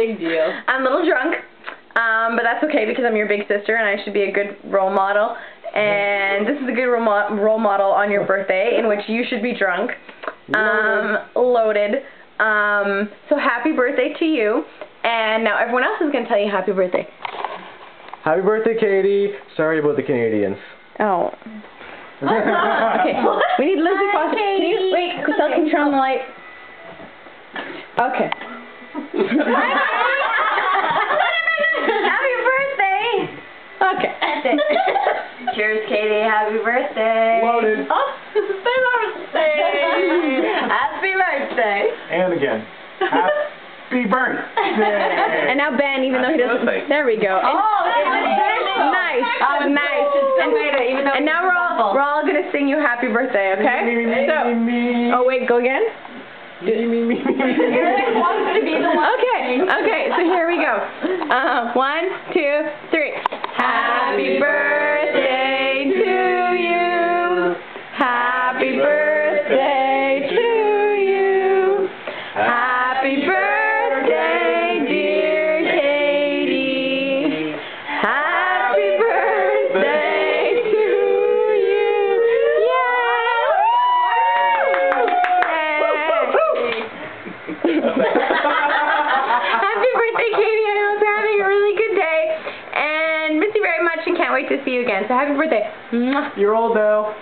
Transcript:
big deal. I'm a little drunk, but that's okay because I'm your big sister and I should be a good role model. And this is a good role model on your birthday in which you should be drunk. Loaded. So happy birthday to you. And now everyone else is going to tell you happy birthday. Happy birthday, Katie. Sorry about the Canadians. Oh. Okay. We need Lizzie Foster. Can you wait? Chriselle, can you turn on the light? Okay. Happy birthday. Okay. Cheers, Katie. Happy birthday. Loaded. Oh, happy birthday. Happy birthday. And again. Happy birthday. And now Ben, even though he doesn't. There we go. Nice. Nice. And now we're all gonna sing you happy birthday, okay? Oh wait, go again. Okay. Okay. So here we go. 1, 2, 3. Happy birthday to you. Happy birthday to you. Happy birthday, dear Katie. Happy birthday to you. Happy birthday, Katie. I hope you're having a really good day. And miss you very much and can't wait to see you again. So happy birthday. You're old now.